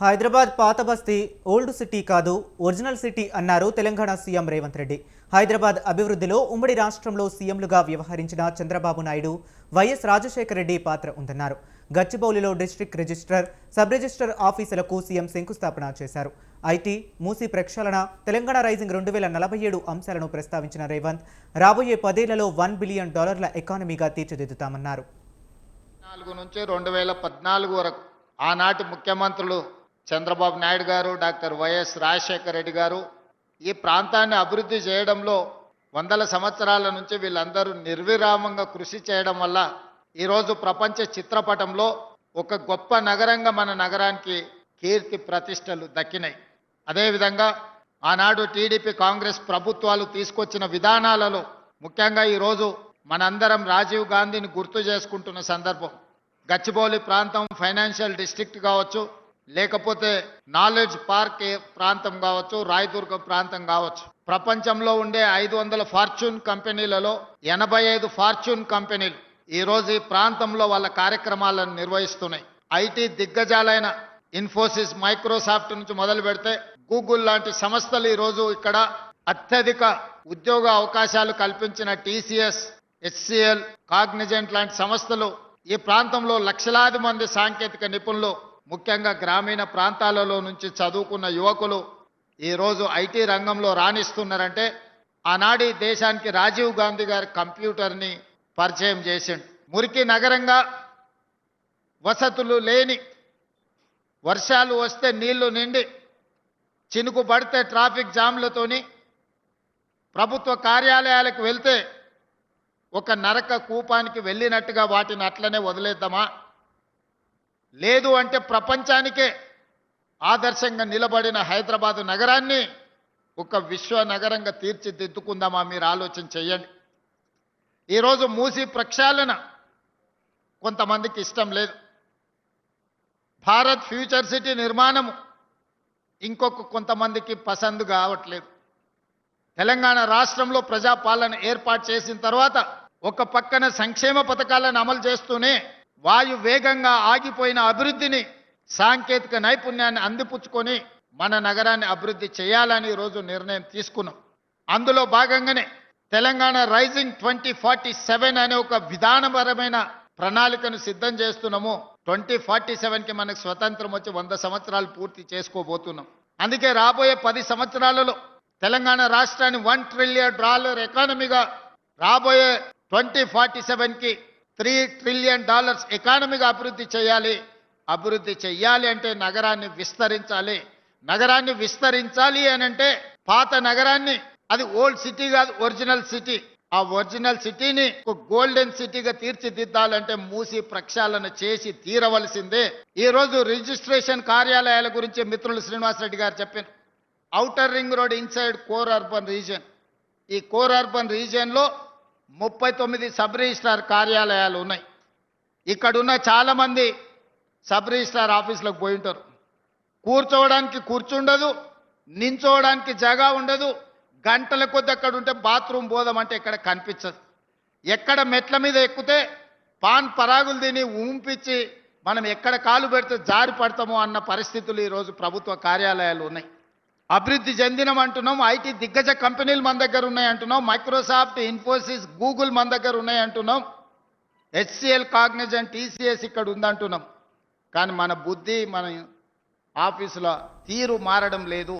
హైదరాబాద్ పాత బస్తీ old city కాదు ఒరిజినల్ సిటీ అన్నారు తెలంగాణ సీఎం రేవంత్ రెడ్డి. హైదరాబాద్ అభివృద్ధిలో ఉమ్మడి రాష్ట్రంలో సీఎంలుగా వ్యవహరించిన చంద్రబాబు నాయుడు, వైఎస్ రాజశేఖర రెడ్డి పాత్ర ఉందన్నారు. గచ్చిబౌలిలో డిస్ట్రిక్ట్ రిజిస్ట్రార్, సబ్ రిజిస్ట్రార్ ఆఫీసులకు సీఎం శంకుస్థాపన చేశారు. ఐటీ, మూసీ ప్రక్షాళన, తెలంగాణ రైజింగ్ 2047 అంశాలను ప్రస్తావించిన రేవంత్, రాబోయే 10 ఏళ్లలో $1 బిలియన్ ఎకానమీగా తీర్చిదిద్దుతామన్నారు. 2004 నుంచి 2014 వరకు ఆనాటి ముఖ్యమంత్రులు చంద్రబాబు నాయుడు గారు, డాక్టర్ వైఎస్ రాజశేఖర రెడ్డి గారు ఈ ప్రాంతాన్ని అభివృద్ధి చేయడంలో వందల సంవత్సరాల నుంచి వీళ్ళందరూ నిర్విరామంగా కృషి చేయడం వల్ల ఈరోజు ప్రపంచ చిత్రపటంలో ఒక గొప్ప నగరంగా మన నగరానికి కీర్తి ప్రతిష్టలు దక్కినాయి. అదేవిధంగా ఆనాడు టీడీపీ కాంగ్రెస్ ప్రభుత్వాలు తీసుకొచ్చిన విధానాలలో ముఖ్యంగా ఈరోజు మనందరం రాజీవ్ గాంధీని గుర్తు చేసుకుంటున్న సందర్భం. గచ్చిబౌలి ప్రాంతం ఫైనాన్షియల్ డిస్ట్రిక్ట్ కావచ్చు, లేకపోతే నాలెడ్జ్ పార్క్ ప్రాంతం కావచ్చు, రాయదుర్గ ప్రాంతం కావచ్చు. ప్రపంచంలో ఉండే 500 ఫార్చ్యూన్ కంపెనీలలో 85 ఫార్చ్యూన్ కంపెనీలు ఈరోజు ఈ ప్రాంతంలో వాళ్ళ కార్యక్రమాలను నిర్వహిస్తున్నాయి. ఐటీ దిగ్గజాలైన ఇన్ఫోసిస్, మైక్రోసాఫ్ట్ నుంచి మొదలు పెడితే గూగుల్ లాంటి సంస్థలు ఈరోజు ఇక్కడ అత్యధిక ఉద్యోగ అవకాశాలు కల్పించిన టీసీఎస్, హెచ్సిఎల్, కాగ్నిజెంట్ లాంటి సంస్థలు ఈ ప్రాంతంలో లక్షలాది మంది సాంకేతిక నిపుణులు, ముఖ్యంగా గ్రామీణ ప్రాంతాలలో నుంచి చదువుకున్న యువకులు ఈరోజు ఐటీ రంగంలో రాణిస్తున్నారంటే ఆనాడు దేశానికి రాజీవ్ గాంధీ గారి కంప్యూటర్ని పరిచయం చేసిండు. మురికి నగరంగా, వసతులు లేని, వర్షాలు వస్తే నీళ్లు నిండి, చినుకు పడితే ట్రాఫిక్ జామ్లతోని ప్రభుత్వ కార్యాలయాలకు వెళ్తే ఒక నరక కూపానికి వెళ్ళినట్టుగా వాటిని అట్లనే వదిలేద్దామా? లేదు అంటే ప్రపంచానికే ఆదర్శంగా నిలబడిన హైదరాబాద్ నగరాన్ని ఒక విశ్వ నగరంగా తీర్చిదిద్దుకుందామా? మీరు ఆలోచన చెయ్యండి. ఈరోజు మూసీ ప్రక్షాళన కొంతమందికి ఇష్టం లేదు. భారత్ ఫ్యూచర్ సిటీ నిర్మాణము ఇంకొక కొంతమందికి పసందు కావట్లేదు. తెలంగాణ రాష్ట్రంలో ప్రజాపాలన ఏర్పాటు చేసిన తర్వాత ఒక పక్కన సంక్షేమ పథకాలను అమలు చేస్తూనే వాయు వేగంగా ఆగిపోయిన అభివృద్ధిని, సాంకేతిక నైపుణ్యాన్ని అందిపుచ్చుకొని మన నగరాన్ని అభివృద్ధి చేయాలని ఈరోజు నిర్ణయం తీసుకున్నాం. అందులో భాగంగానే తెలంగాణ రైజింగ్ 2047 అనే ఒక విధానపరమైన ప్రణాళికను సిద్ధం చేస్తున్నాము. 2047కి మనకు స్వతంత్రం వచ్చి 100 సంవత్సరాలు పూర్తి చేసుకోబోతున్నాం. అందుకే రాబోయే 10 సంవత్సరాలలో తెలంగాణ రాష్ట్రాన్ని $1 ట్రిలియన్ ఎకానమీగా, రాబోయే 2047కి $3 ట్రిలియన్ ఎకానమీగా అభివృద్ధి చేయాలి. అభివృద్ధి చెయ్యాలి అంటే నగరాన్ని విస్తరించాలి. నగరాన్ని విస్తరించాలి అని అంటే పాత నగరాన్ని, అది ఓల్డ్ సిటీ కాదు, ఒరిజినల్ సిటీ, ఆ ఒరిజినల్ సిటీని ఒక గోల్డెన్ సిటీగా తీర్చిదిద్దాలంటే మూసి ప్రక్షాళన చేసి తీరవలసిందే. ఈరోజు రిజిస్ట్రేషన్ కార్యాలయాల గురించి మిత్రులు శ్రీనివాసరెడ్డి గారు చెప్పారు. Outer ring road inside core urban region, ఈ కోర్ అర్బన్ రీజియన్లో 39 సబ్ రిజిస్ట్రార్ కార్యాలయాలు ఉన్నాయి. ఇక్కడున్న చాలామంది సబ్ రిజిస్ట్రార్ ఆఫీసులకు పోయి ఉంటారు. కూర్చోవడానికి కూర్చుండదు, నించోవడానికి జగా ఉండదు. గంటల కొద్ది అక్కడ ఉంటే బాత్రూమ్ పోదామంటే ఇక్కడ కనిపించదు. ఎక్కడ మెట్ల మీద ఎక్కితే పాన్ పరాగులు తిని ఊంపించి మనం ఎక్కడ కాలు పెడితే జారి పడతామో అన్న పరిస్థితులు ఈరోజు ప్రభుత్వ కార్యాలయాలు ఉన్నాయి. అభివృద్ధి చెందినం అంటున్నాం, ఐటీ దిగ్గజ కంపెనీలు మన దగ్గర ఉన్నాయి అంటున్నాం, మైక్రోసాఫ్ట్, ఇన్ఫోసిస్, గూగుల్ మన దగ్గర ఉన్నాయి అంటున్నాం, హెచ్సిఎల్, కాగ్నిజెంట్, టీసీఎస్ ఇక్కడ ఉందంటున్నాం. కానీ మన బుద్ధి, మన ఆఫీసుల తీరు మారడం లేదు.